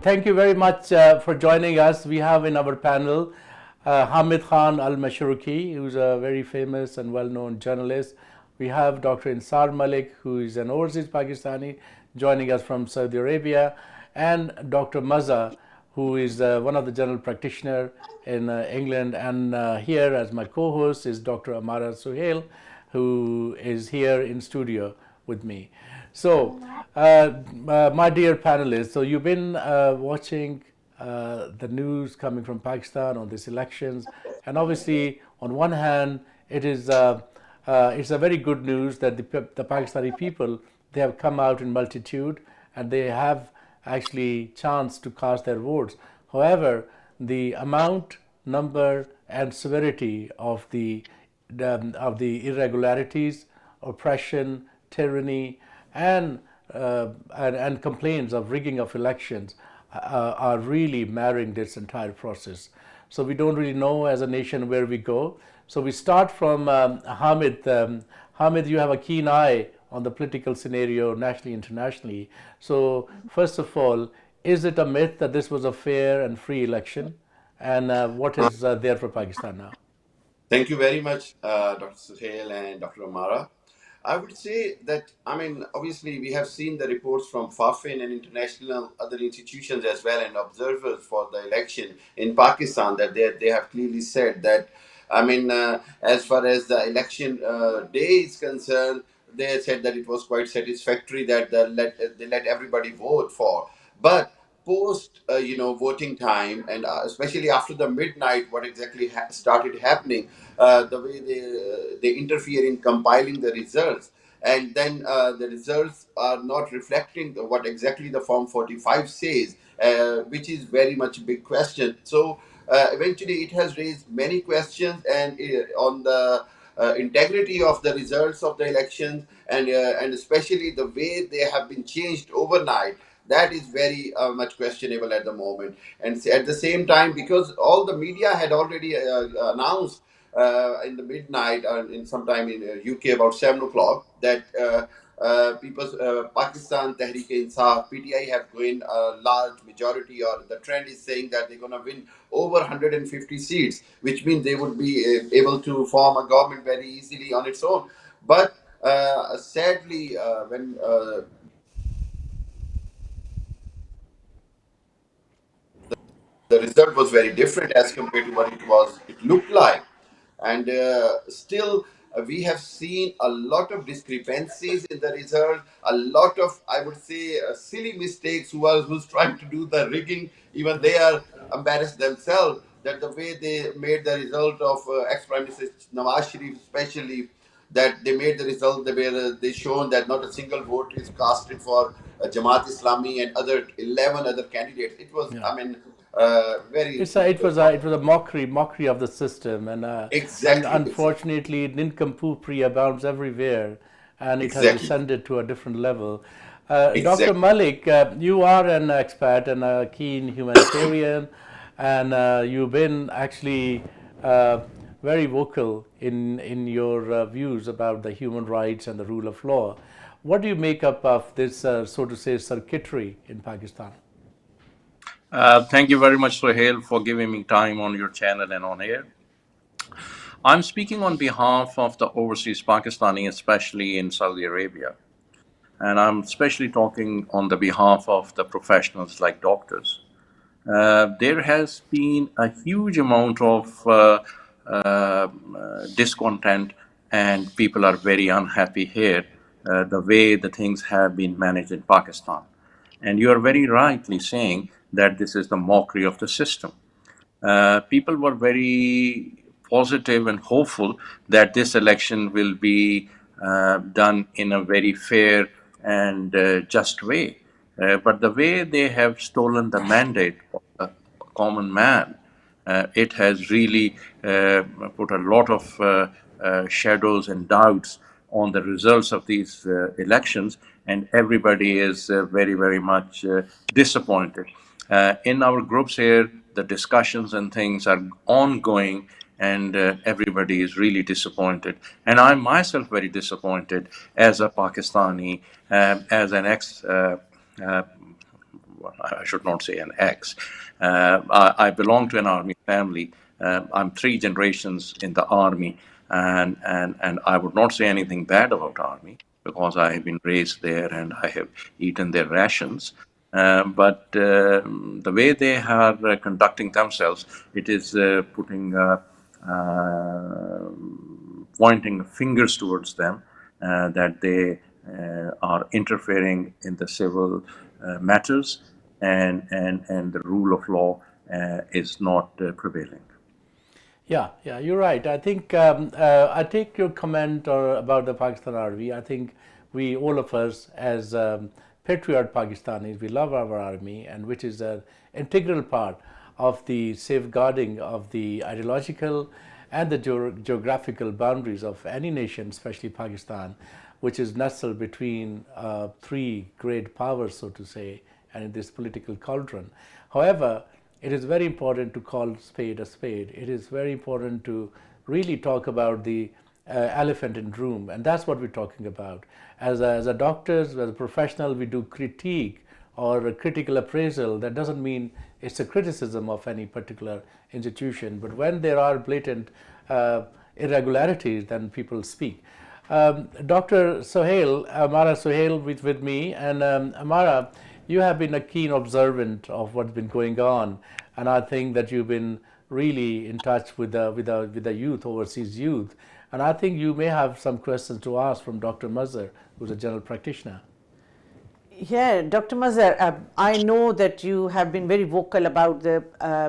thank you very much for joining us. We have in our panel Hamid Khan Al-Mashruqi, who's a very famous and well-known journalist. We have Dr. Insar Malik, who is an overseas Pakistani, joining us from Saudi Arabia, and Dr. Maza, who is one of the general practitioners in England. And here as my co-host is Dr. Amara Suhail, who is here in studio with me. So, my dear panelists, so you've been watching the news coming from Pakistan on these elections, and obviously, on one hand, it's a very good news that the Pakistani people, they have come out in multitude and they have actually chance to cast their votes. However, the amount, number, and severity of the irregularities, oppression, tyranny, and complaints of rigging of elections are really marring this entire process. So we don't really know as a nation where we go. So we start from Hamid. Hamid, you have a keen eye on the political scenario nationally, internationally. So first of all, is it a myth that this was a fair and free election? And what is there for Pakistan now? Thank you very much, Dr. Suhail and Dr. Amara. I would say that, obviously, we have seen the reports from FAFIN and international other institutions as well and observers for the election in Pakistan that they have clearly said that, as far as the election day is concerned, they said that it was quite satisfactory that they let everybody vote for. But post voting time and especially after the midnight what exactly started happening, the way they interfere in compiling the results, and then the results are not reflecting what exactly the form 45 says, which is very much a big question. So eventually it has raised many questions and on the integrity of the results of the elections, and especially the way they have been changed overnight. That is very much questionable at the moment. And at the same time, because all the media had already announced in the midnight, in sometime in UK about 7 o'clock, that Pakistan Tehreek Insaf PTI have gained a large majority, or the trend is saying that they're going to win over 150 seats, which means they would be able to form a government very easily on its own. But sadly, when the result was very different as compared to what it looked like. And still we have seen a lot of discrepancies in the result, a lot of, I would say, silly mistakes. Who's trying to do the rigging, even they are embarrassed themselves that the way they made the result of ex-prime minister Nawaz Sharif, especially, that they made the result, they shown that not a single vote is casted for Jamaat Islami and other 11 other candidates. It was, Yeah. Very. It was a mockery of the system, and Exactly. unfortunately, nincompoopry abounds everywhere, and it has Exactly. descended to a different level. Dr. Exactly. Malik, you are an expert and a keen humanitarian, and you've been actually very vocal in your views about the human rights and the rule of law. What do you make up of this, so to say, circuitry in Pakistan? Thank you very much, Sohail, for giving me time on your channel and on air. I'm speaking on behalf of the overseas Pakistani, especially in Saudi Arabia. And I'm especially talking on the behalf of the professionals like doctors. There has been a huge amount of discontent, and people are very unhappy here, the way the things have been managed in Pakistan. And you are very rightly saying that this is the mockery of the system. People were very positive and hopeful that this election will be done in a very fair and just way. But the way they have stolen the mandate of the common man, it has really put a lot of shadows and doubts on the results of these elections, and everybody is very, very much disappointed. In our groups here, the discussions and things are ongoing, and everybody is really disappointed. And I'm myself very disappointed as a Pakistani, as an ex I should not say an ex. I belong to an army family. I'm three generations in the army, and I would not say anything bad about army because I have been raised there and I have eaten their rations. But the way they are conducting themselves, it is putting pointing fingers towards them that they are interfering in the civil matters, and the rule of law is not prevailing. Yeah, you're right. I think I take your comment about the Pakistan Army. I think we, all of us, as patriot Pakistanis, we love our army, and which is an integral part of the safeguarding of the ideological and the geographical boundaries of any nation, especially Pakistan, which is nestled between three great powers, so to say, and in this political cauldron. However, it is very important to call spade a spade. It is very important to really talk about the elephant in the room, and that's what we're talking about. As a doctors, as a professional, we do critique or a critical appraisal. That doesn't mean it's a criticism of any particular institution, but when there are blatant irregularities, then people speak. Dr. Sohail, Amara Sohail with me, and Amara, you have been a keen observant of what's been going on, and I think that you've been really in touch with the youth, overseas youth, and I think you may have some questions to ask from Dr. Mazhar, who's a general practitioner. Yeah, Dr. Mazhar, I know that you have been very vocal about the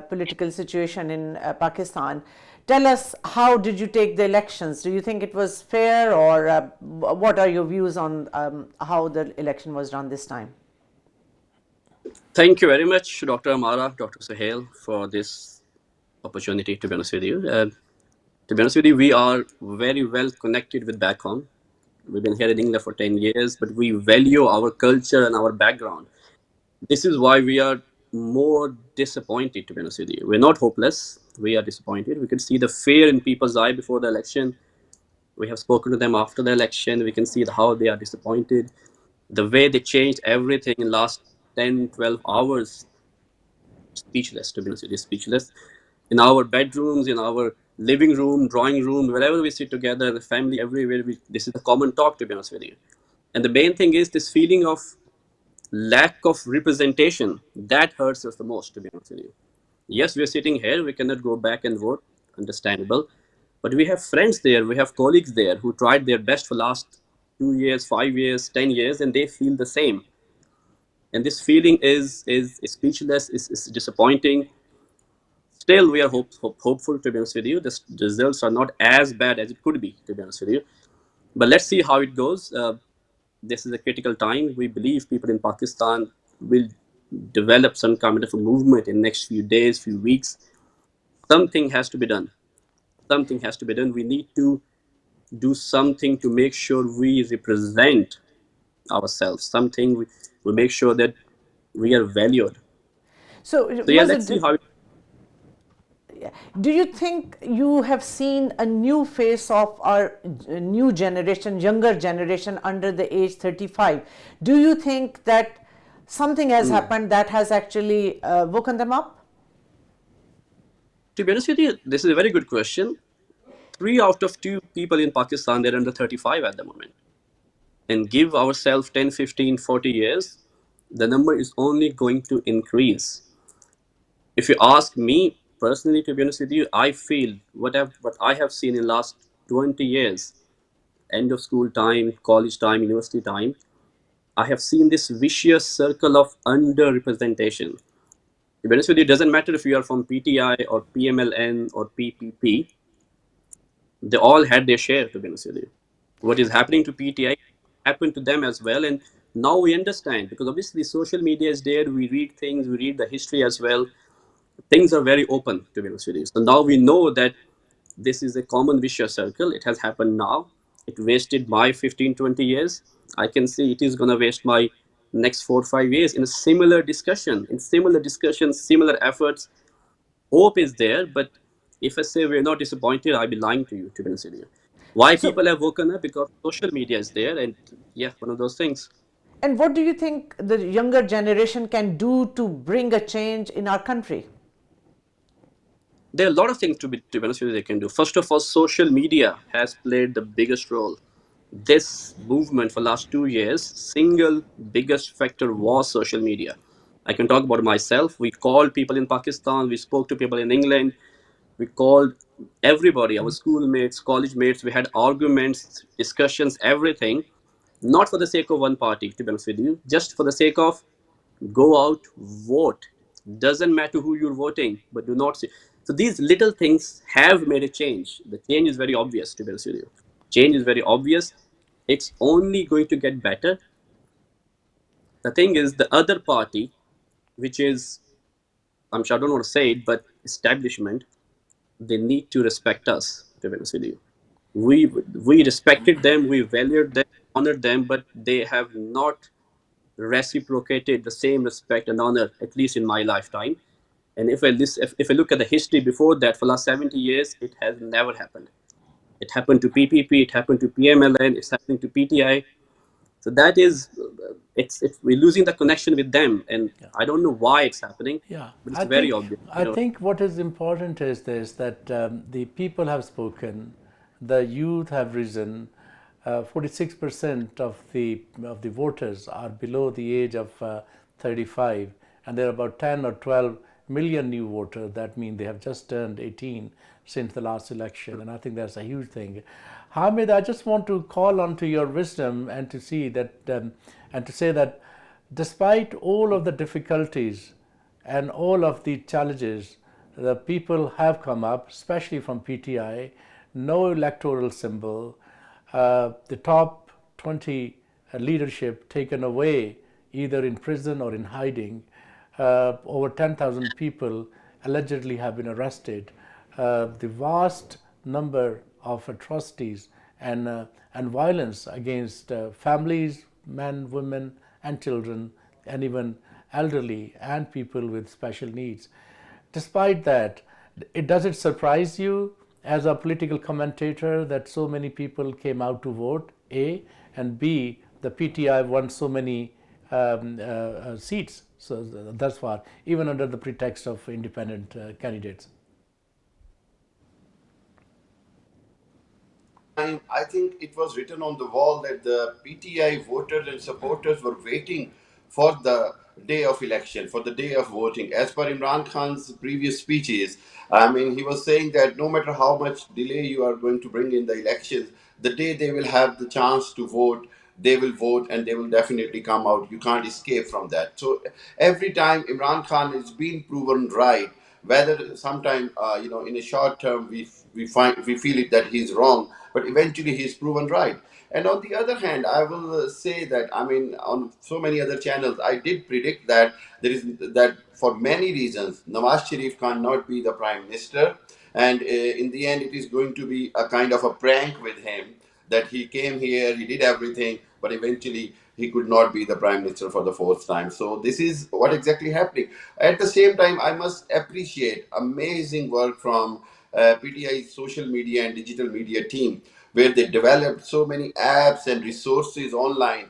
political situation in Pakistan. Tell us, how did you take the elections? Do you think it was fair, or what are your views on how the election was done this time? Thank you very much, Dr. Amara, Dr. Sahel, for this opportunity, to be honest with you. To be honest with you, we are very well connected with back home. We've been here in England for 10 years, but we value our culture and our background. This is why we are more disappointed, to be honest with you. We're not hopeless. We are disappointed. We could see the fear in people's eye before the election. We have spoken to them after the election. We can see how they are disappointed. The way they changed everything in last 10, 12 hours, speechless, to be honest with you, speechless. In our bedrooms, in our living room, drawing room, wherever we sit together, the family, everywhere, this is a common talk, to be honest with you. And the main thing is this feeling of lack of representation that hurts us the most, to be honest with you. Yes, we are sitting here, we cannot go back and vote, understandable, but we have friends there, we have colleagues there who tried their best for last 2 years, 5 years, 10 years, and they feel the same. And this feeling is speechless, is disappointing. Still, we are hopeful, to be honest with you. The results are not as bad as it could be, to be honest with you. But let's see how it goes. This is a critical time. We believe people in Pakistan will develop some kind of a movement in next few days, few weeks. Something has to be done. Something has to be done. We need to do something to make sure we represent ourselves. Something we make sure that we are valued. So, So yeah, let's see how it. do you think you have seen a new face of our new generation, younger generation under the age 35? Do you think that something has happened that has actually woken them up? To be honest with you, this is a very good question. 3 out of 2 people in Pakistan, they're under 35 at the moment. And give ourselves 10, 15, 40 years, the number is only going to increase. If you ask me personally, to be honest with you, I feel what I have seen in last 20 years, end of school time, college time, university time, I have seen this vicious circle of underrepresentation. To be honest with you, it doesn't matter if you are from PTI or PMLN or PPP, they all had their share, to be honest with you. What is happening to PTI happened to them as well. And now we understand, because obviously social media is there, we read things, we read the history as well. Things are very open, to be honest with you. So now we know that this is a common vicious circle. It has happened now. It wasted my 15, 20 years. I can see it is going to waste my next 4 or 5 years in a similar discussion, similar efforts. Hope is there, but if I say we're not disappointed, I'll be lying to you, to be honest with you. Why So, people have woken up? Because social media is there, and yeah, one of those things. And what do you think the younger generation can do to bring a change in our country? There are a lot of things to be honest with you, they can do. First of all, social media has played the biggest role. This movement for last 2 years, single biggest factor was social media. I can talk about myself. We called people in Pakistan, we spoke to people in England, we called everybody, our schoolmates, college mates. We had arguments, discussions, everything, not for the sake of one party, to be honest with you, just for the sake of go out, vote. Doesn't matter who you're voting, but do not see. So these little things have made a change. The change is very obvious, to be honest with you. Change is very obvious. It's only going to get better. The thing is, the other party, which is, I'm sure I don't want to say it, but establishment, they need to respect us, to be honest with you. We respected them, we valued them, honored them, but they have not reciprocated the same respect and honor, at least in my lifetime. And if I look at the history before that, for the last 70 years, it has never happened. It happened to PPP, it happened to PMLN, it's happening to PTI. So that is, it's we're losing the connection with them, and I don't know why it's happening, Yeah, but it's very obvious. I think what is important is this, that the people have spoken, the youth have risen. 46% of the voters are below the age of 35, and there are about 10 or 12 million new voters. That means they have just turned 18 since the last election, and I think that's a huge thing. Hamid, I just want to call on to your wisdom and to see that and to say that despite all of the difficulties and all of the challenges, the people have come up, especially from PTI, no electoral symbol, the top 20 leadership taken away either in prison or in hiding. Over 10,000 people allegedly have been arrested. The vast number of atrocities and violence against families, men, women, and children, and even elderly and people with special needs. Despite that, does it surprise you as a political commentator that so many people came out to vote, A, and B, the PTI won so many seats so thus far, even under the pretext of independent candidates? Time, I think it was written on the wall that the PTI voters and supporters were waiting for the day of election, for the day of voting. As per Imran Khan's previous speeches, I mean, he was saying that no matter how much delay you are going to bring in the elections, the day they will have the chance to vote, they will vote and they will definitely come out. You can't escape from that. So every time Imran Khan is being proven right, whether sometime in a short term we feel it that he's wrong, but eventually he's proven right. And on the other hand, I will say that, I mean, on so many other channels, I did predict that there is that for many reasons Nawaz Sharif cannot be the prime minister, and in the end it is going to be a kind of a prank with him, that he came here, he did everything, but eventually he could not be the prime minister for the fourth time. So this is what exactly happening. At the same time, I must appreciate amazing work from PTI's social media and digital media team, where they developed so many apps and resources online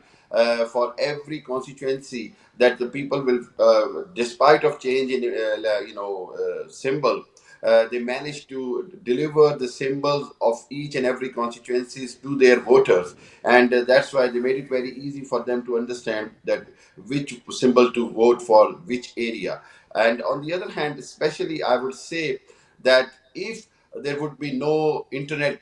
for every constituency, that the people will, despite of change in symbol, they managed to deliver the symbols of each and every constituencies to their voters, and that's why they made it very easy for them to understand that which symbol to vote for which area. And on the other hand, especially I would say that if there would be no internet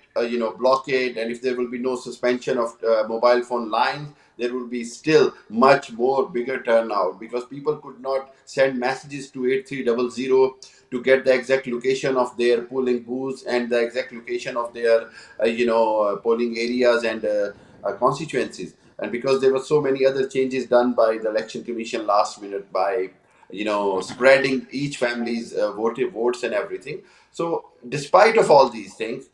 blockade, and if there will be no suspension of mobile phone lines, there will be still much more bigger turnout, because people could not send messages to 8300 to get the exact location of their polling booths and the exact location of their polling areas and constituencies. And because there were so many other changes done by the election commission last minute, by spreading each family's votes and everything. So despite of all these things,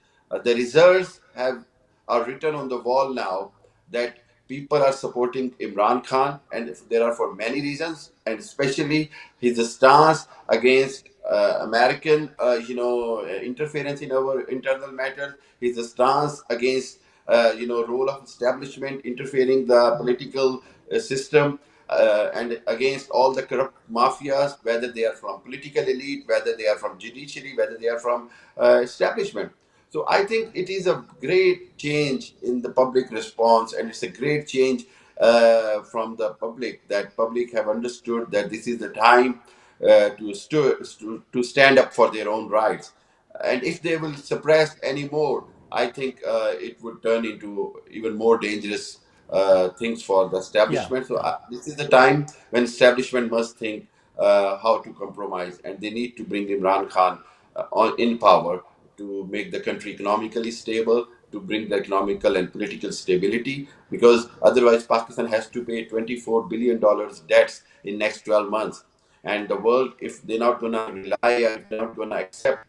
the results are written on the wall now, that people are supporting Imran Khan, and there are for many reasons, and especially his stance against American interference in our internal matters, his stance against role of establishment interfering the political system, and against all the corrupt mafias, whether they are from political elite, whether they are from judiciary, whether they are from establishment. So I think it is a great change in the public response, and it's a great change from the public, that public have understood that this is the time to stand up for their own rights. And if they will suppress any more, I think it would turn into even more dangerous things for the Yeah, establishment. So yeah. this is the time when establishment must think how to compromise, and they need to bring Imran Khan in power to make the country economically stable, to bring the economical and political stability, because otherwise Pakistan has to pay $24 billion debts in next 12 months. And the world, if they're not going to rely, if they're not going to accept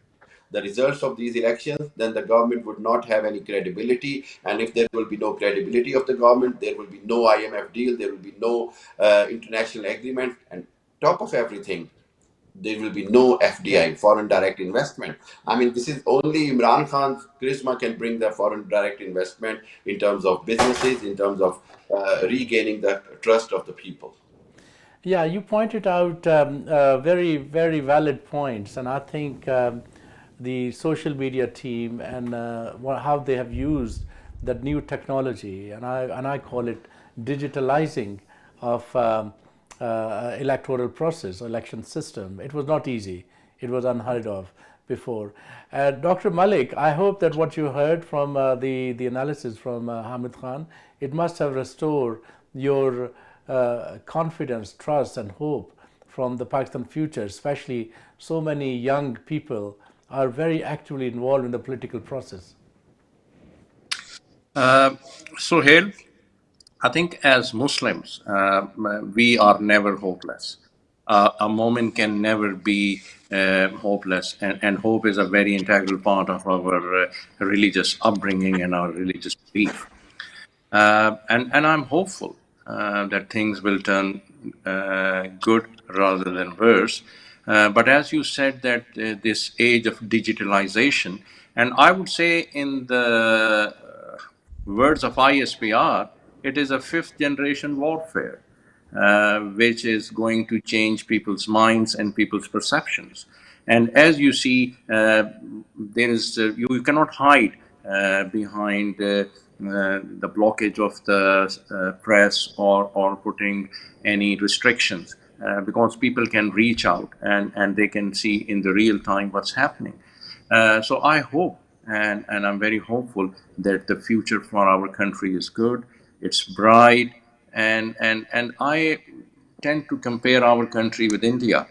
the results of these elections, then the government would not have any credibility. And if there will be no credibility of the government, there will be no IMF deal, there will be no international agreement, and top of everything, there will be no Yeah. FDI, foreign direct investment. I mean, this is only Imran Khan's charisma can bring the foreign direct investment in terms of businesses, in terms of regaining the trust of the people. Yeah, you pointed out very, very valid points, and I think the social media team and how they have used that new technology, and I call it digitalizing of electoral process, election system. It was not easy. It was unheard of before. Dr. Malik, I hope that what you heard from the analysis from Hamid Khan, it must have restored your confidence, trust, and hope from the Pakistan future, especially so many young people are very actively involved in the political process. Sohail, I think as Muslims, we are never hopeless. A moment can never be hopeless, and hope is a very integral part of our religious upbringing and our religious belief. And I'm hopeful that things will turn good rather than worse. But as you said, that this age of digitalization, and I would say in the words of ISPR, it is a fifth generation warfare, which is going to change people's minds and people's perceptions. And as you see, there is you cannot hide behind the blockage of the press, or putting any restrictions, because people can reach out, and they can see in the real time what's happening. So I hope, and I'm very hopeful that the future for our country is good, it's bright, and I tend to compare our country with India,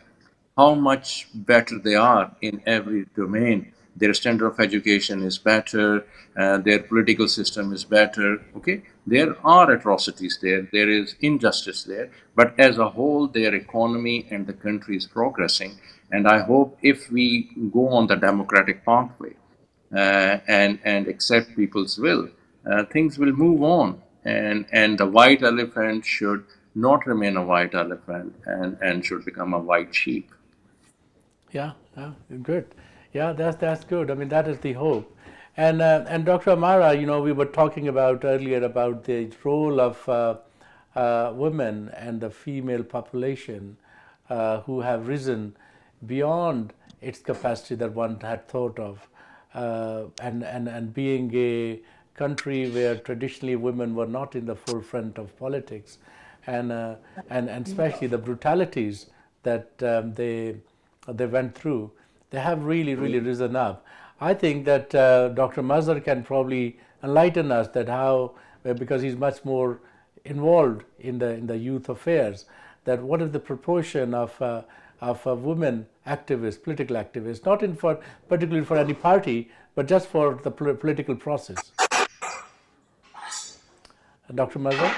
how much better they are in every domain. Their standard of education is better, their political system is better. Okay, there are atrocities there, there is injustice there, but as a whole, their economy and the country is progressing. And I hope if we go on the democratic pathway and accept people's will, things will move on, and the white elephant should not remain a white elephant, and should become a white sheep. Yeah, yeah, good. Yeah, that's good. I mean, that is the hope. And Dr. Amara, we were talking about earlier about the role of women and the female population who have risen beyond its capacity that one had thought of, and being a country where traditionally women were not in the forefront of politics, and especially the brutalities that they went through, they have really risen up. I think that Dr. Mazhar can probably enlighten us that how, because he's much more involved in the youth affairs, that what is the proportion of women activists, political activists, not in for particularly for any party, but just for the political process. Dr. Mazhar?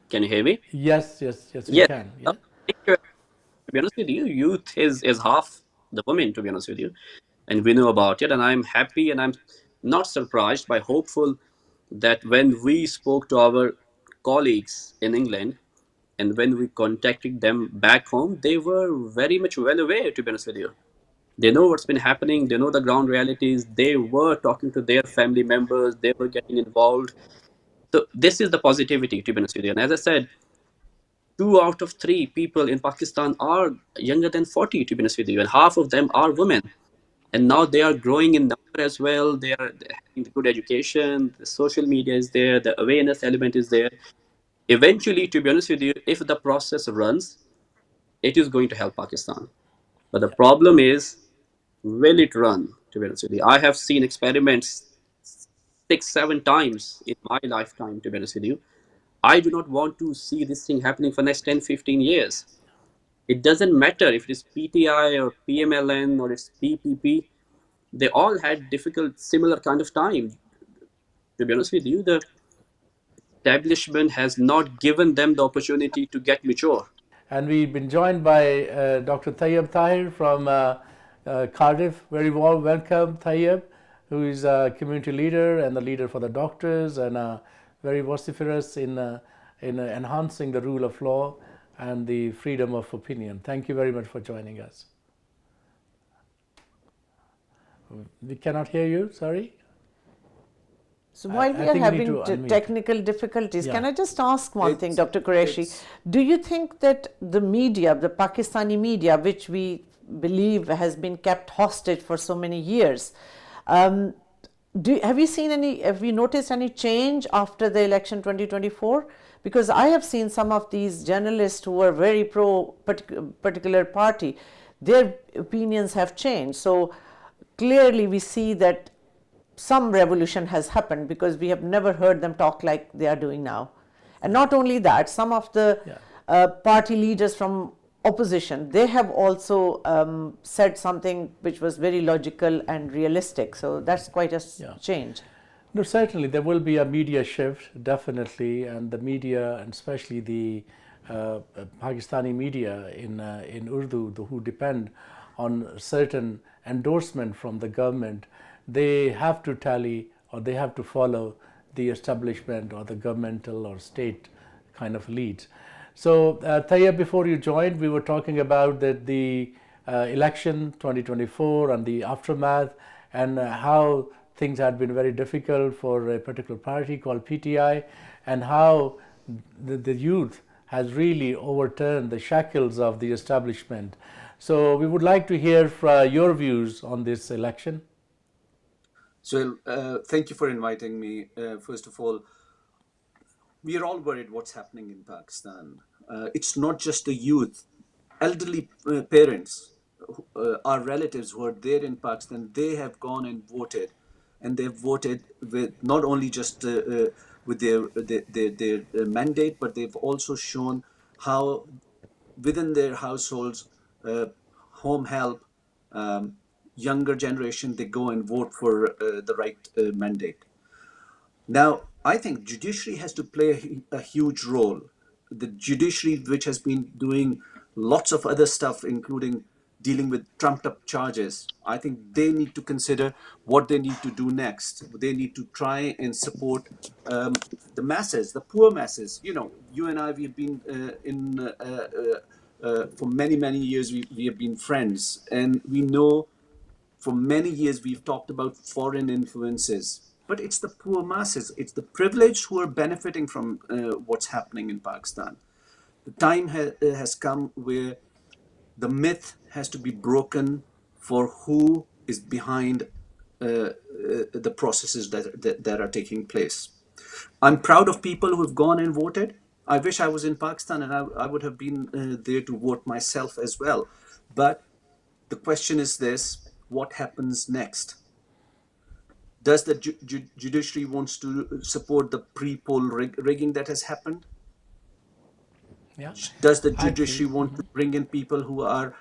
Can you hear me? Yes, we Yes. can. Uh, Yeah. to be honest with you, youth is half the women, to be honest with you. And we know about it. And I'm happy and I'm not surprised, but hopeful that when we spoke to our colleagues in England and when we contacted them back home, they were very much well aware, to be honest with you. They know what's been happening. They know the ground realities. They were talking to their family members. They were getting involved. So this is the positivity, to be honest with you. And as I said, 2 out of 3 people in Pakistan are younger than 40, to be honest with you, and half of them are women. And now they are growing in number as well. They're having good education. The social media is there. The awareness element is there. Eventually, to be honest with you, if the process runs, it is going to help Pakistan. But the problem is, will it run? To be honest with you, I have seen experiments 6, 7 times in my lifetime. To be honest with you, I do not want to see this thing happening for next 10, 15 years. It doesn't matter if it is PTI or PMLN or it's PPP. They all had difficult, similar kind of time. To be honest with you, the establishment has not given them the opportunity to get mature. And we've been joined by Dr. Tahir from Cardiff. Very warm welcome, Tayyib, who is a community leader and the leader for the doctors, and very vociferous in enhancing the rule of law and the freedom of opinion. Thank you very much for joining us. We cannot hear you, sorry. So while we are having technical difficulties, can I just ask one thing, Dr. Qureshi? Do you think that the media, the Pakistani media, which we believe has been kept hostage for so many years, have you noticed any change after the election 2024? Because I have seen some of these journalists who are very pro particular party, their opinions have changed. So clearly we see that some revolution has happened, because we have never heard them talk like they are doing now. And not only that, some of the party leaders from opposition, they have also said something which was very logical and realistic. So that's quite a change. No, certainly there will be a media shift, definitely, and the media, and especially the Pakistani media in Urdu, who depend on certain endorsement from the government, they have to tally, or they have to follow the establishment or the governmental or state kind of leads. So Tayyib, before you joined, we were talking about the election 2024 and the aftermath, and how things had been very difficult for a particular party called PTI, and how the youth has really overturned the shackles of the establishment. So we would like to hear your views on this election. So thank you for inviting me. First of all, we are all worried what's happening in Pakistan. It's not just the youth, elderly parents, our relatives who are there in Pakistan, they have gone and voted, and they've voted with not only just with their mandate, but they've also shown how within their households, home help, younger generation, they go and vote for the right mandate. Now, I think judiciary has to play a huge role. The judiciary, which has been doing lots of other stuff, including dealing with trumped up charges, I think they need to consider what they need to do next. They need to try and support the masses, the poor masses. You know, you and I, we've been for many, many years, we have been friends, and we know for many years we've talked about foreign influences, but it's the poor masses, it's the privileged who are benefiting from what's happening in Pakistan. The time has come where the myth has to be broken for who is behind the processes that are taking place. I'm proud of people who have gone and voted. I wish I was in Pakistan, and I would have been there to vote myself as well. But the question is this: what happens next? Does the judiciary wants to support the pre-poll rigging that has happened? Yeah. Does the judiciary want to bring in people who are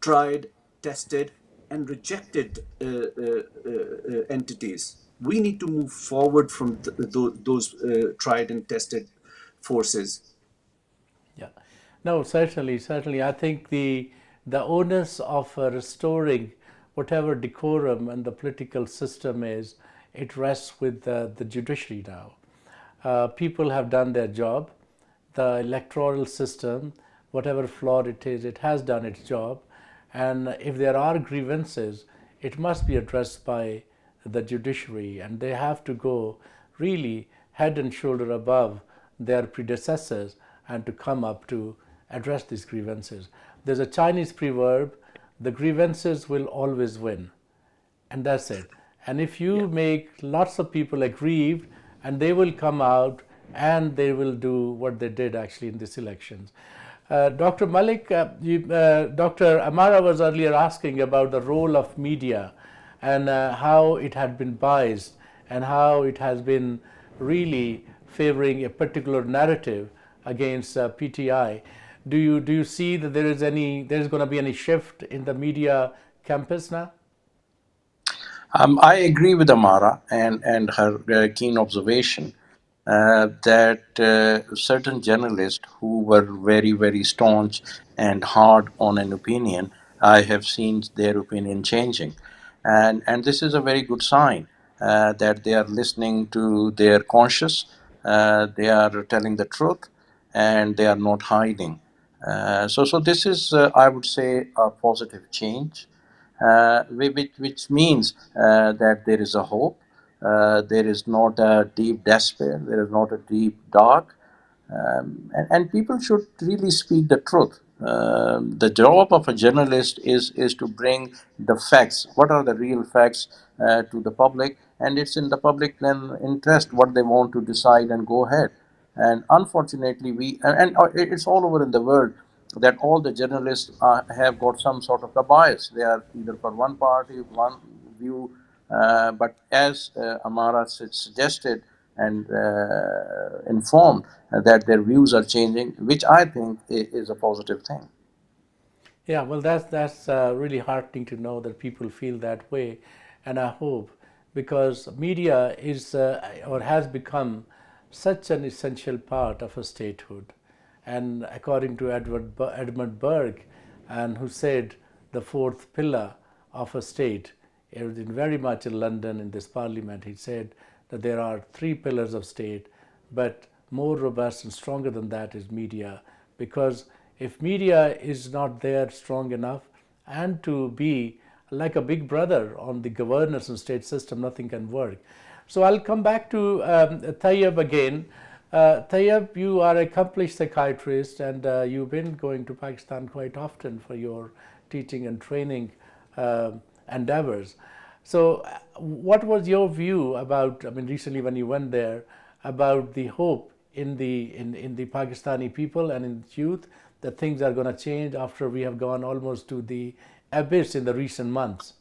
tried, tested, and rejected entities? We need to move forward from those tried and tested forces. Yeah, no, certainly. I think the onus of restoring whatever decorum and the political system is, it rests with the judiciary now. People have done their job. The electoral system, whatever flawed it is, it has done its job. And if there are grievances, it must be addressed by the judiciary, and they have to go really head and shoulder above their predecessors and to come up to address these grievances. There's a Chinese proverb, the grievances will always win, and that's it. And if you make lots of people aggrieved, and they will come out and they will do what they did actually in these elections. Dr. Malik, Dr. Amara was earlier asking about the role of media and how it had been biased and how it has been really favoring a particular narrative against PTI. Do you see that there is going to be any shift in the media campus now? I agree with Amara and her keen observation that certain journalists who were very, very staunch and hard on an opinion, I have seen their opinion changing. And this is a very good sign that they are listening to their conscience, they are telling the truth, and they are not hiding. So this is, I would say, a positive change, which means that there is a hope. There is not a deep despair. There is not a deep dark. And people should really speak the truth. The job of a journalist is to bring the facts. What are the real facts to the public? And it's in the public then interest what they want to decide and go ahead. And unfortunately, it's all over in the world that all the journalists have got some sort of a bias. They are either for one party, one view, but as Amara suggested and informed that their views are changing, which I think is a positive thing. Yeah, well, that's really heartening to know that people feel that way, and I hope, because media is or has become such an essential part of a statehood, and according to Edmund Burke, and who said the fourth pillar of a state, it was very much in London in this parliament. He said that there are three pillars of state, but more robust and stronger than that is media, because if media is not there strong enough and to be like a big brother on the governance and state system, nothing can work. So I'll come back to Tayyab again. Tayyab, you are an accomplished psychiatrist, and you've been going to Pakistan quite often for your teaching and training endeavors. So what was your view about, I mean, recently when you went there, about the hope in the Pakistani people and in youth that things are going to change after we have gone almost to the abyss in the recent months?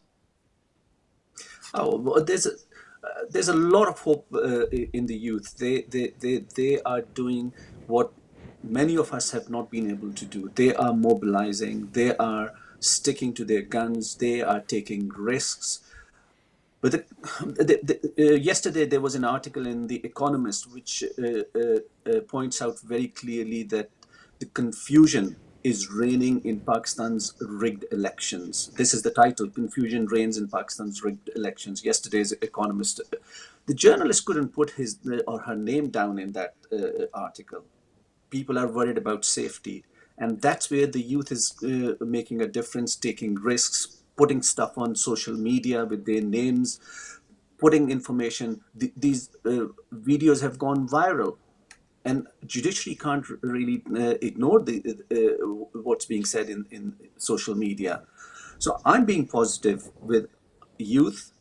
Oh, well, there's a lot of hope in the youth. They are doing what many of us have not been able to do. They are mobilizing. They are sticking to their guns. They are taking risks. But yesterday there was an article in The Economist which points out very clearly that the confusion is reigning in Pakistan's rigged elections. This is the title, Confusion Reigns in Pakistan's Rigged Elections. Yesterday's Economist. The journalist couldn't put his or her name down in that article. People are worried about safety. And that's where the youth is making a difference, taking risks, putting stuff on social media with their names, putting information. These videos have gone viral. And judiciary can't really ignore what's being said in social media. So I'm being positive with youth,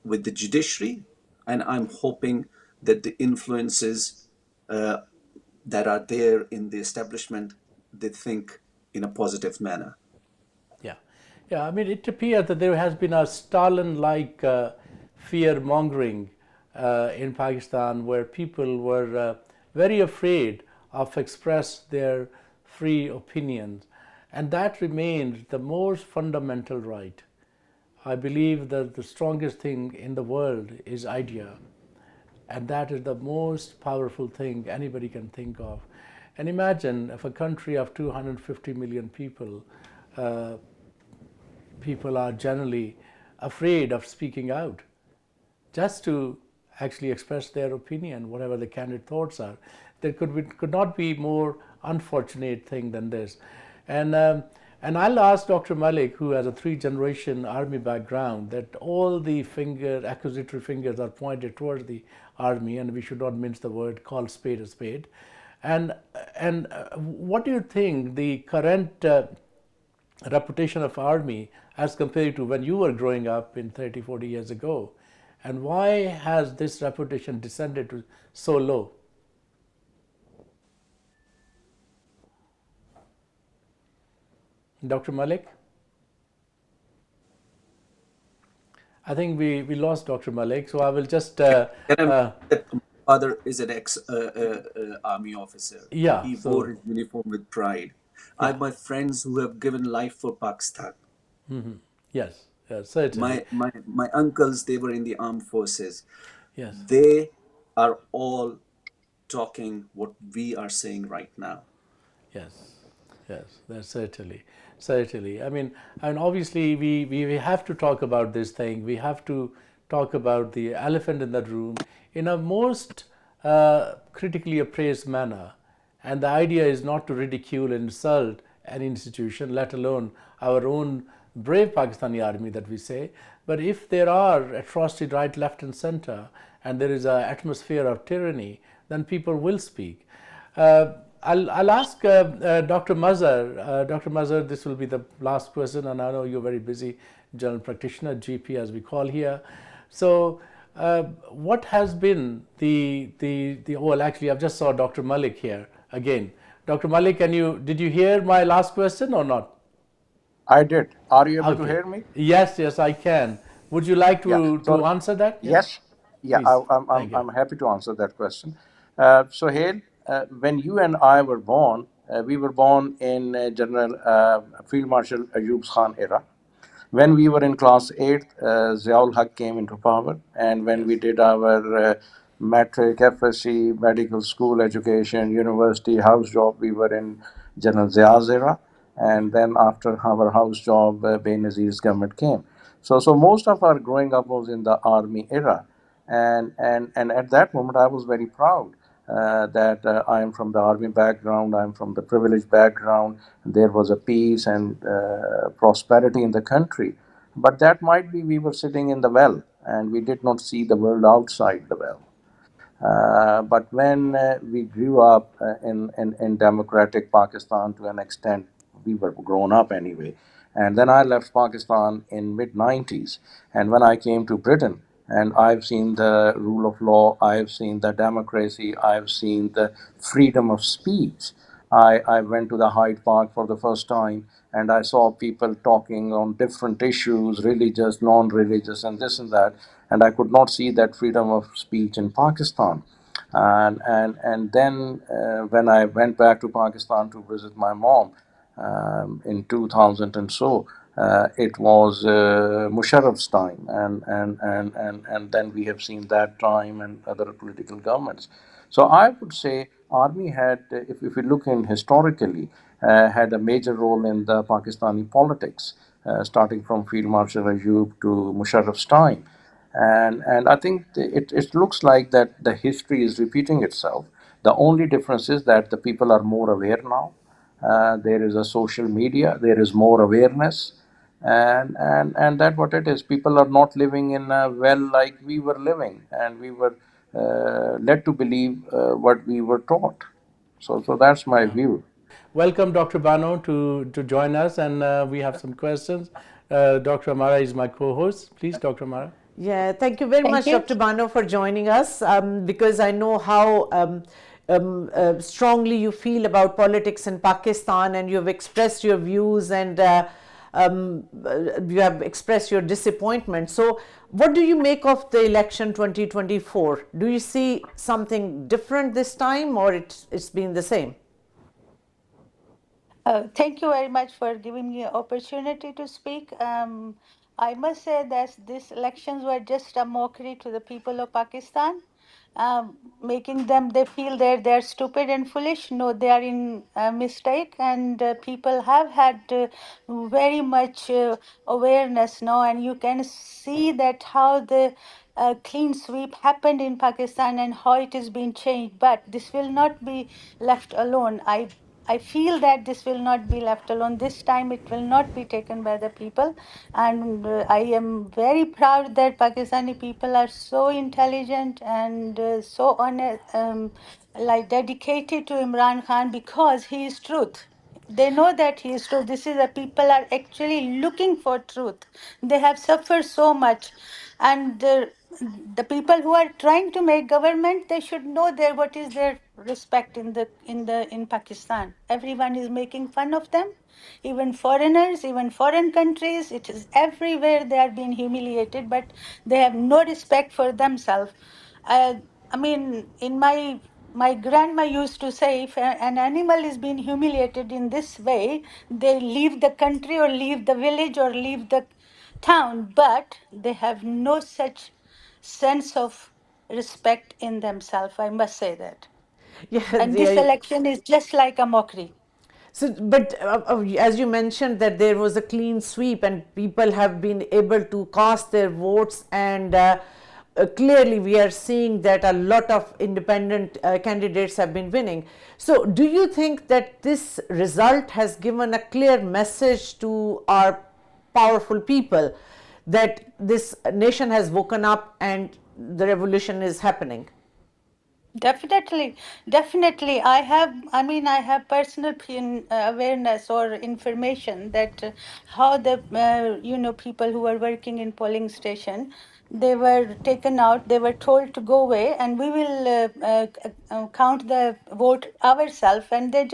with the judiciary, and I'm hoping that the influences that are there in the establishment, they think in a positive manner. Yeah, yeah. I mean, it appears that there has been a Stalin-like fear mongering in Pakistan, where people were very afraid of express their free opinions, and that remains the most fundamental right. I believe that the strongest thing in the world is idea, and that is the most powerful thing anybody can think of. And imagine if a country of 250 million people, people are generally afraid of speaking out just to actually express their opinion, whatever the candid thoughts are. There could not be more unfortunate thing than this. And And I'll ask Dr. Malik, who has a three-generation army background, that all the accusatory fingers are pointed towards the army, and we should not mince the word, call spade a spade. And what do you think the current reputation of army as compared to when you were growing up in 30, 40 years ago? And why has this reputation descended to so low? Dr. Malik? I think we lost Dr. Malik, so I will just. My father is an ex-army officer. Yeah, He so. wore his uniform with pride. I have my friends who have given life for Pakistan. Yes, yes, certainly. My uncles, they were in the armed forces. Yes, They are all talking what we are saying right now. yes, yes, that's certainly. I mean, obviously, we have to talk about this thing. We have to talk about the elephant in the room in a most critically appraised manner. And the idea is not to ridicule and insult an institution, let alone our own brave Pakistani army that we say. But if there are atrocities right, left, and center, and there is an atmosphere of tyranny, then people will speak. I'll ask Dr. Mazhar. Dr. Mazhar, this will be the last question, and I know you're very busy general practitioner, GP as we call here. So, what has been well, actually, I've just saw Dr. Malik here again. Dr. Malik, did you hear my last question or not? I did. Are you able to Okay. hear me? Yes, I can. Would you like Yeah. to answer that? Yeah. Yes. Yeah, Please. Thank you. I'm happy to answer that question. So, Hale, when you and I were born, we were born in General Field Marshal Ayub Khan era. When we were in class 8, Ziaul Haq came into power, and when we Yes. did our matric, FSC, medical school education, university, house job, we were in General Zia's era, and then after our house job, Benazir's government came. So most of our growing up was in the army era, and at that moment I was very proud that I am from the army background, I'm from the privileged background. There was a peace and prosperity in the country, but that might be we were sitting in the well and we did not see the world outside the well. But when we grew up in democratic Pakistan to an extent, we were grown up anyway. And then I left Pakistan in mid 90s. And when I came to Britain, and I've seen the rule of law, I've seen the democracy, I've seen the freedom of speech. I went to the Hyde Park for the first time and I saw people talking on different issues, religious, non religious, and this and that. And I could not see that freedom of speech in Pakistan. And then when I went back to Pakistan to visit my mom in 2000 and so, it was Musharraf's time, and then we have seen that time and other political governments. So I would say army had, if we look in historically, had a major role in the Pakistani politics, starting from Field Marshal Ayub to Musharraf's time. And I think it looks like that the history is repeating itself. The only difference is that the people are more aware now. There is a social media, there is more awareness, and that what it is. People are not living in a well like we were living, and we were led to believe what we were taught. So that's my view. Welcome, Dr. Bano, to join us, and we have some questions. Dr. Amara is my co-host. Please, Dr. Amara. Yeah, thank you very Thank much, you. Dr. Bano, for joining us, because I know how strongly you feel about politics in Pakistan, and you have expressed your views, and you have expressed your disappointment. So, what do you make of the election 2024? Do you see something different this time, or it's been the same? Thank you very much for giving me an opportunity to speak. I must say that these elections were just a mockery to the people of Pakistan, making them they feel that they're stupid and foolish. No, they are in a mistake, and people have had very much awareness now, and you can see that how the clean sweep happened in Pakistan and how it is being changed. But this will not be left alone. I I feel that this will not be left alone. This time it will not be taken by the people. And I am very proud that Pakistani people are so intelligent and so honest, like dedicated to Imran Khan because he is truth. They know that he is truth. This is the people are actually looking for truth. They have suffered so much. And the people who are trying to make government, they should know their what is their respect in Pakistan. Everyone is making fun of them, even foreigners, even foreign countries. It is everywhere they are being humiliated, but they have no respect for themselves. I mean, in my grandma used to say, if an animal is being humiliated in this way, they leave the country or leave the village or leave the town, but they have no such sense of respect in themselves. I must say that. Yeah, And this election is just like a mockery. so, but as you mentioned that there was a clean sweep and people have been able to cast their votes, and clearly we are seeing that a lot of independent candidates have been winning. So, do you think that this result has given a clear message to our powerful people that this nation has woken up and the revolution is happening? Definitely, definitely. I have personal awareness or information that how the, people who were working in polling station, they were taken out, they were told to go away and we will count the vote ourselves. And they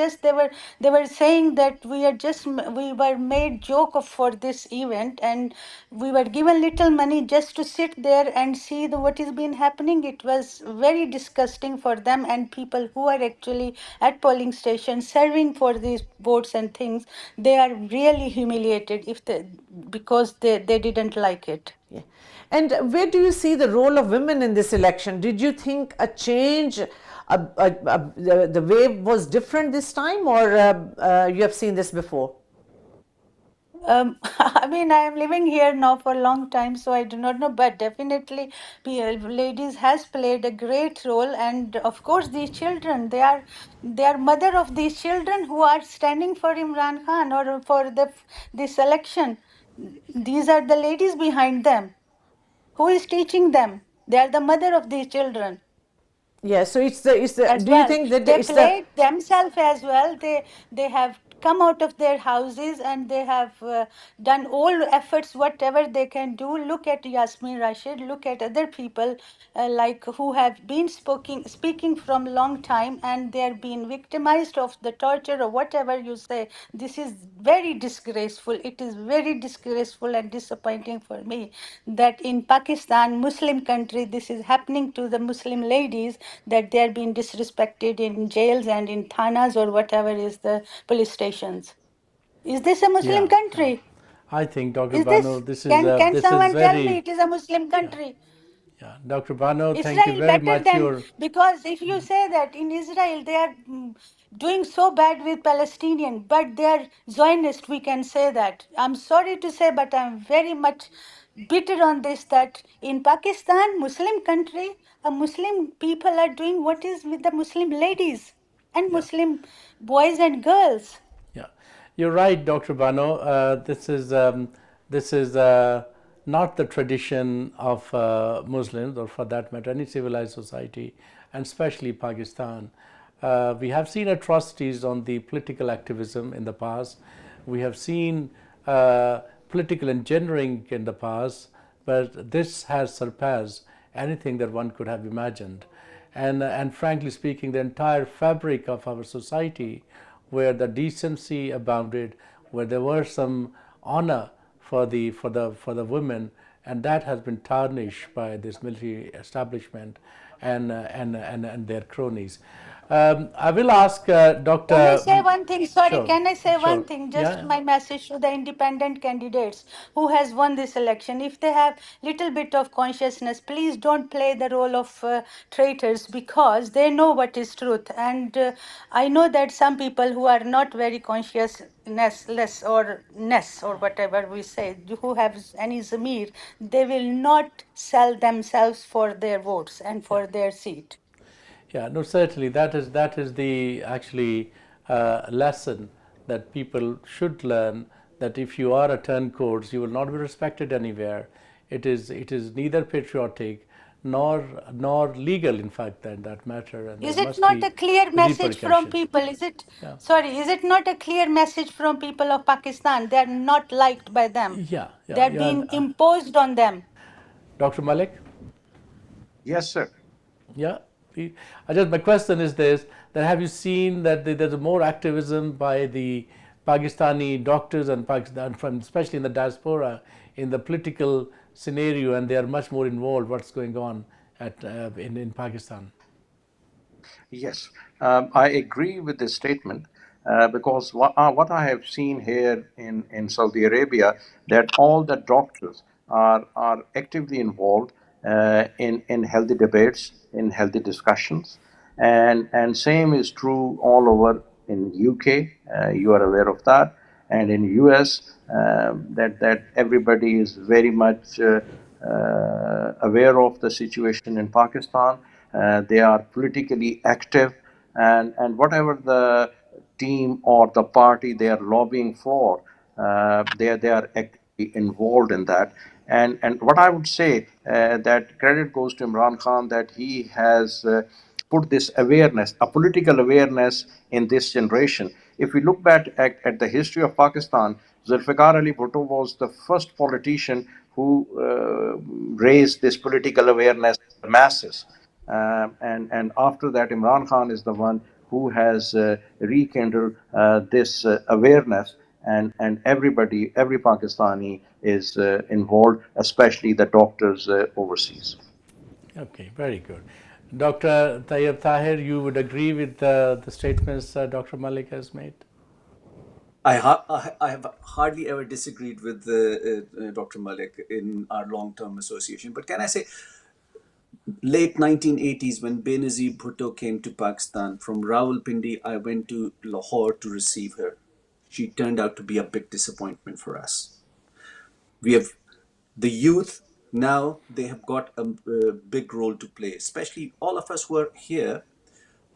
were saying that we were made joke of for this event and we were given little money just to sit there and see what is been happening. It was very disgusting for them and people who are actually at polling stations serving for these votes and things. They are really humiliated because they didn't like it. Yeah. And where do you see the role of women in this election? Did you think a change, the wave was different this time, or you have seen this before? I am living here now for a long time, so I do not know, but definitely, ladies has played a great role, and of course, these children, they are mother of these children who are standing for Imran Khan or for this election. These are the ladies behind them. Who is teaching them? They are the mother of these children Yeah. So it's the. as Do you well. think that They it's the. played themselves as well. They have come out of their houses and they have done all efforts whatever they can do. Look at Yasmin Rashid. Look at other people like who have been speaking from long time and they are being victimized of the torture or whatever you say. This is very disgraceful. It is very disgraceful and disappointing for me that in Pakistan, Muslim country, this is happening to the Muslim ladies, that they are being disrespected in jails and in thanas or whatever is the police stations. Is this a Muslim Yeah, country? I think Dr. Is Bano, this? Can this is someone tell me very, it is a Muslim country? yeah, Dr. Bano, thank you Israel very better much. than, because if you say that in Israel they are doing so bad with Palestinian, but they are Zionist, we can say that. I'm sorry to say, but I'm very much bitter on this that in Pakistan, Muslim country, Muslim people are doing what is with the Muslim ladies and Yeah. Muslim boys and girls. Yeah, you're right, Dr. Bano. This is not the tradition of Muslims, or for that matter, any civilized society, and especially Pakistan. We have seen atrocities on the political activism in the past. We have seen political engineering in the past, but this has surpassed anything that one could have imagined. And frankly speaking, the entire fabric of our society, where the decency abounded, where there was some honor for the women, and that has been tarnished by this military establishment and their cronies. I will ask Can I Dr. say one thing? Sorry, Sure, can I say one sure, thing? Just yeah, my message to the independent candidates who has won this election. If they have little bit of consciousness, please don't play the role of traitors because they know what is truth. And I know that some people who are not very consciousness or ness or whatever we say, who have any zamir, they will not sell themselves for their votes and yeah. for their seat. Yeah, no, certainly that is the actually lesson that people should learn, that if you are a turncoat, you will not be respected anywhere. It is neither patriotic nor legal, in fact, that matter, and there Is it must not be a clear message from repercussion. people? Is it, Yeah. sorry, is it not a clear message from people of Pakistan? They are not liked by them. Yeah, They yeah, are yeah. And, being imposed on them. Dr. Malik? Yes, sir. Yeah. My question is this: that have you seen that there's more activism by the Pakistani doctors and Pakistan, from especially in the diaspora, in the political scenario, and they are much more involved. What's going on in Pakistan? Yes, I agree with this statement because what I have seen here in Saudi Arabia, that all the doctors are actively involved in healthy debates, in healthy discussions, and same is true all over in UK. You are aware of that, and in US, that everybody is very much aware of the situation in Pakistan. They are politically active, and whatever the team or the party they are lobbying for, they are actively involved in that. And what I would say, that credit goes to Imran Khan, that he has put this awareness, a political awareness, in this generation. If we look back at the history of Pakistan, Zulfikar Ali Bhutto was the first politician who raised this political awareness to the masses. And after that, Imran Khan is the one who has rekindled this awareness, and everybody, every Pakistani is involved, especially the doctors overseas. Okay, very good. Dr. Tayyib Tahir, you would agree with the statements Dr. Malik has made? I have hardly ever disagreed with Dr. Malik in our long-term association. But can I say, late 1980s, when Benazir Bhutto came to Pakistan, from Rawalpindi, I went to Lahore to receive her. She turned out to be a big disappointment for us. We have the youth now, they have got a big role to play, especially all of us who are here.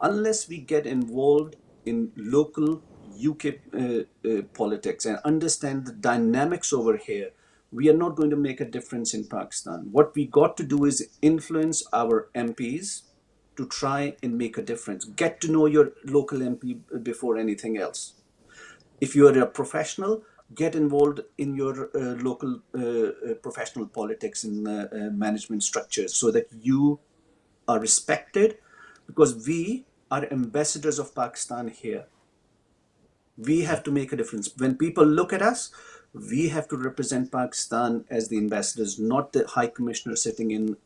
Unless we get involved in local UK politics and understand the dynamics over here, we are not going to make a difference in Pakistan. What we got to do is influence our MPs to try and make a difference. Get to know your local MP before anything else. If you are a professional, get involved in your local professional politics and management structures so that you are respected, because we are ambassadors of Pakistan here. We have to make a difference. When people look at us, we have to represent Pakistan as the ambassadors, not the High Commissioner sitting in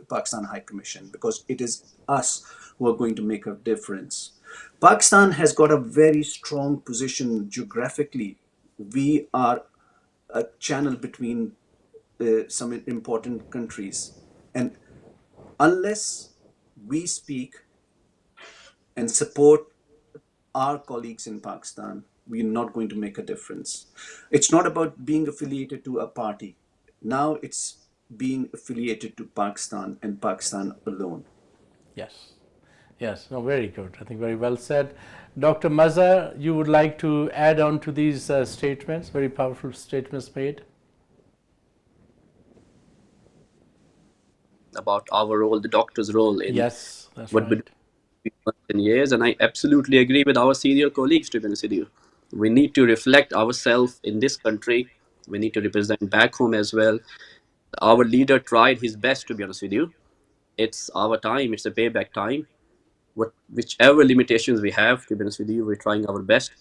Pakistan High Commission, because it is us who are going to make a difference. Pakistan has got a very strong position geographically. We are a channel between some important countries. And unless we speak and support our colleagues in Pakistan, we're not going to make a difference. It's not about being affiliated to a party. Now it's being affiliated to Pakistan and Pakistan alone. Yes. Yes, no, very good. I think very well said. Dr. Mazhar, you would like to add on to these statements, very powerful statements made? About our role, the doctor's role in Yes, that's what we right. do in months and years, and I absolutely agree with our senior colleagues, to be honest with you. We need to reflect ourselves in this country. We need to represent back home as well. Our leader tried his best, to be honest with you. It's our time, it's a payback time. Whichever limitations we have, to be honest with you, we're trying our best.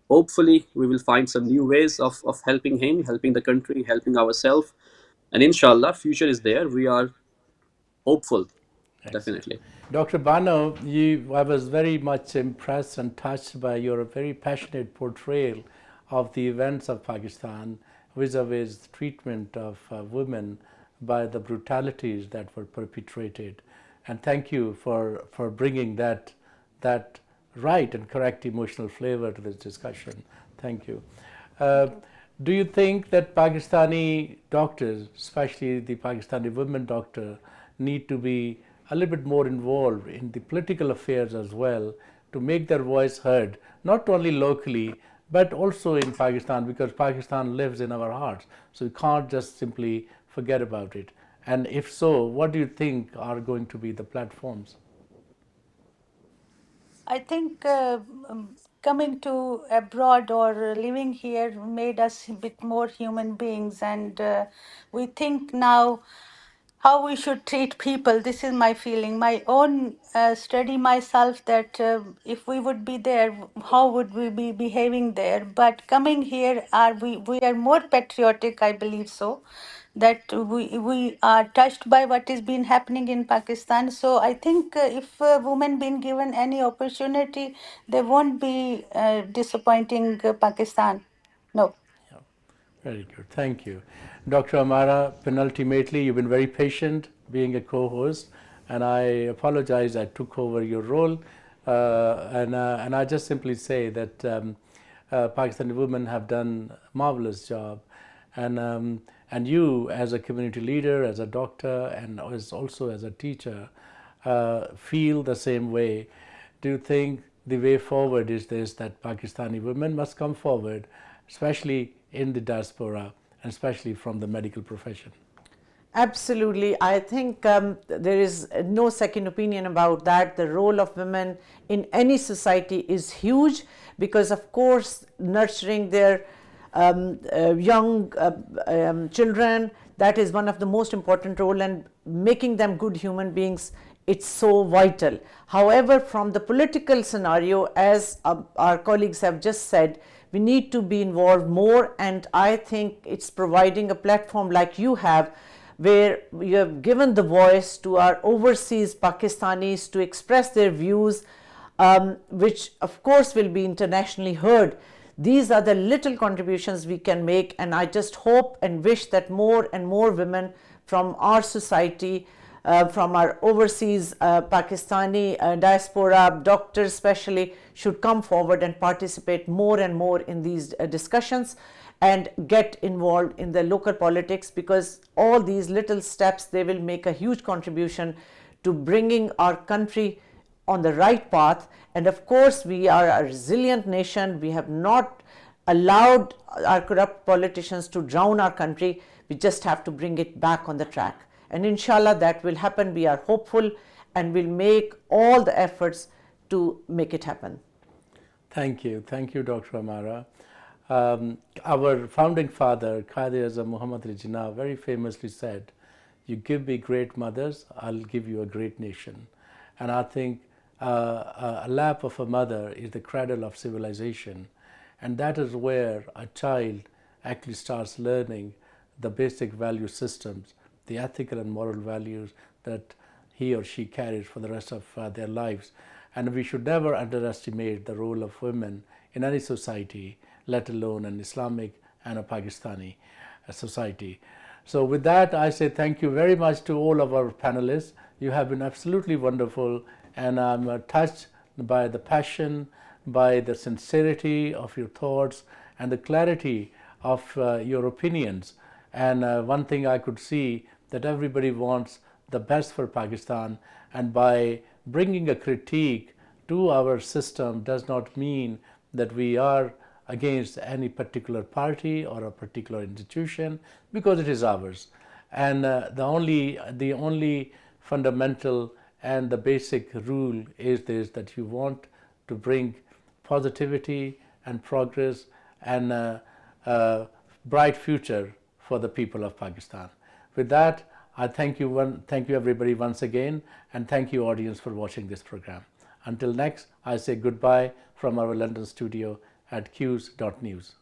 Hopefully, we will find some new ways of helping him, helping the country, helping ourselves. And inshallah, future is there. We are hopeful, Excellent. definitely. Dr. Bano, I was very much impressed and touched by your very passionate portrayal of the events of Pakistan vis-a-vis the treatment of women by the brutalities that were perpetrated. And thank you for bringing that right and correct emotional flavor to this discussion. Thank you. Do you think that Pakistani doctors, especially the Pakistani women doctor, need to be a little bit more involved in the political affairs as well, to make their voice heard, not only locally, but also in Pakistan, because Pakistan lives in our hearts. So we can't just simply forget about it. And if so, what do you think are going to be the platforms? I think coming to abroad or living here made us a bit more human beings, and we think now how we should treat people. This is my feeling, my own study myself, that if we would be there, how would we be behaving there? But coming here, we are more patriotic, I believe so, that we are touched by what is been happening in Pakistan. So I think if women been given any opportunity, they won't be disappointing Pakistan. No. Very good. Thank you. Dr. Amara, penultimately, you've been very patient being a co-host, and I apologize I took over your role. And I just simply say that Pakistani women have done a marvelous job. And you, as a community leader, as a doctor, and also as a teacher, feel the same way. Do you think the way forward is this, that Pakistani women must come forward, especially in the diaspora, and especially from the medical profession? Absolutely. I think there is no second opinion about that. The role of women in any society is huge because, of course, nurturing their young children, that is one of the most important role, and making them good human beings, it's so vital. However, from the political scenario, as our colleagues have just said, we need to be involved more, and I think it's providing a platform like you have, where you have given the voice to our overseas Pakistanis to express their views, which of course will be internationally heard. These are the little contributions we can make, and I just hope and wish that more and more women from our society, from our overseas Pakistani diaspora, doctors especially, should come forward and participate more and more in these discussions and get involved in the local politics, because all these little steps, they will make a huge contribution to bringing our country on the right path. And of course, we are a resilient nation. We have not allowed our corrupt politicians to drown our country. We just have to bring it back on the track. And inshallah, that will happen. We are hopeful and will make all the efforts to make it happen. Thank you. Thank you, Dr. Amara. Our founding father, Quaid-e-Azam Muhammad Ali Jinnah, very famously said, "You give me great mothers, I'll give you a great nation." And I think a lap of a mother is the cradle of civilization. And that is where a child actually starts learning the basic value systems, the ethical and moral values that he or she carries for the rest of their lives. And we should never underestimate the role of women in any society, let alone an Islamic and a Pakistani society. So with that, I say thank you very much to all of our panelists. You have been absolutely wonderful, and I'm touched by the passion, by the sincerity of your thoughts, and the clarity of your opinions. And one thing I could see, that everybody wants the best for Pakistan, and by bringing a critique to our system does not mean that we are against any particular party or a particular institution, because it is ours. And the only fundamental and the basic rule is this, that you want to bring positivity and progress and a bright future for the people of Pakistan. With that, I thank you everybody once again, and thank you audience for watching this program. Until next, I say goodbye from our London studio at Quews.news.